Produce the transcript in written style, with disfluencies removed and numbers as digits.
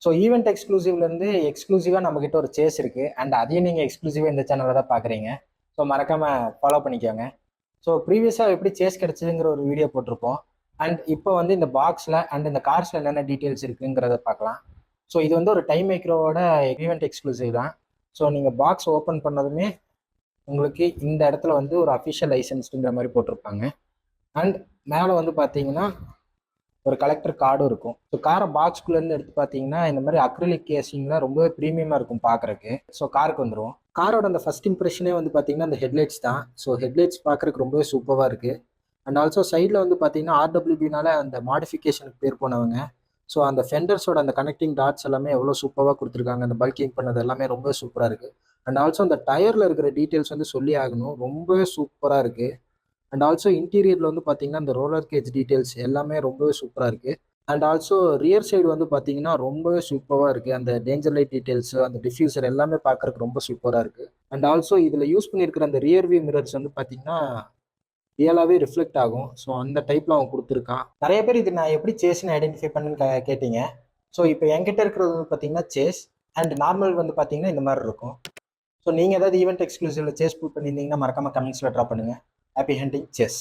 So event எக்ஸ்க்ளூசிவ்லேருந்து எக்ஸ்க்ளூசிவாக நம்மக்கிட்ட ஒரு சேஸ் இருக்குது. அண்ட் அதையும் நீங்கள் எக்ஸ்க்ளூசிவாக இந்த சேனலில் தான் பார்க்குறீங்க. ஸோ மறக்காமல் ஃபாலோ பண்ணிக்கோங்க. ஸோ ப்ரீவியஸாக எப்படி சேஸ் கிடச்சிதுங்கிற ஒரு வீடியோ போட்டிருப்போம். அண்ட் இப்போ வந்து இந்த பாக்ஸில் அண்ட் இந்த கார்ஸில் என்னென்ன டீட்டெயில்ஸ் இருக்குங்கிறத பார்க்கலாம். ஸோ இது வந்து ஒரு டைம் மைக்ரோவோட ஈவெண்ட் எக்ஸ்க்ளூசிவ் தான். ஸோ நீங்கள் பாக்ஸ் ஓப்பன் பண்ணதுமே உங்களுக்கு இந்த இடத்துல வந்து ஒரு அஃபிஷியல் லைசன்ஸுங்கிற மாதிரி போட்டிருப்பாங்க. அண்ட் மேலே வந்து பார்த்தீங்கன்னா ஒரு கலெக்டர் கார்டும் இருக்கும். ஸோ காரை பாக்ஸ்குள்ளேருந்து எடுத்து பார்த்தீங்கன்னா இந்த மாதிரி அக்ரிலிக் கேசிங்லாம் ரொம்பவே ப்ரீமியமாக இருக்கும் பார்க்குறக்கு. ஸோ காருக்கு வந்துடும். காரோட அந்த ஃபர்ஸ்ட் இம்ப்ரெஷனே வந்து பார்த்தீங்கன்னா அந்த ஹெட்லைட்ஸ் தான். ஸோ ஹெட்லைட்ஸ் பார்க்குறக்கு ரொம்பவே சூப்பராக இருக்குது. அண்ட் ஆல்சோ சைடில் வந்து பார்த்தீங்கன்னா ஆர்டபிள்யூபினால அந்த மாடிஃபிகேஷனுக்கு பேர் போனவங்க. ஸோ அந்த ஃபெண்டர்ஸோட அந்த கனெக்டிங் டாட்ஸ் எல்லாமே எவ்வளோ சூப்பராக கொடுத்துருக்காங்க. அந்த பல்கிங் பண்ணது எல்லாமே ரொம்ப சூப்பராக இருக்குது. அண்ட் ஆல்சோ அந்த டயரில் இருக்கிற டீட்டெயில்ஸ் வந்து சொல்லி ஆகணும், ரொம்பவே சூப்பராக இருக்குது. அண்ட் ஆல்சோ இன்டீரியரில் வந்து பார்த்தீங்கன்னா இந்த ரோலர் கேஜ் டீட்டெயில்ஸ் எல்லாமே ரொம்பவே சூப்பராக இருக்குது. அண்ட் ஆல்சோ ரியர் சைடு வந்து பார்த்தீங்கன்னா ரொம்பவே சூப்பராக இருக்குது. அந்த டேஞ்சர் லைட் டீட்டெயில்ஸ், அந்த டிஃப்யூசர் எல்லாமே பார்க்குறதுக்கு ரொம்ப சூப்பராக இருக்குது. அண்ட் ஆல்சோ இதில் யூஸ் பண்ணியிருக்கிற அந்த ரியர் வியூ மிரர்ஸ் வந்து பார்த்தீங்கன்னா ரியலாகவே ரிஃப்ளெக்ட் ஆகும். ஸோ அந்த டைப்பில் அவன் கொடுத்துருக்கான். நிறைய பேர் இது நான் எப்படி சேஸ்ன்னு ஐடென்டிஃபை பண்ணுன்னு கேட்டீங்க. ஸோ இப்போ என்கிட்ட இருக்கிறது வந்து பார்த்தீங்கன்னா சேஸ் அண்ட் நார்மல் வந்து பார்த்தீங்கன்னா இந்த மாதிரி இருக்கும். ஸோ நீங்கள் ஏதாவது ஈவெண்ட் எக்ஸ்க்ளூசிவ்ல சேஸ் புக் பண்ணியிருந்தீங்கன்னா மறக்காம கமெண்ட்ஸில் ட்ராப் பண்ணுங்கள். Happy hunting, chess.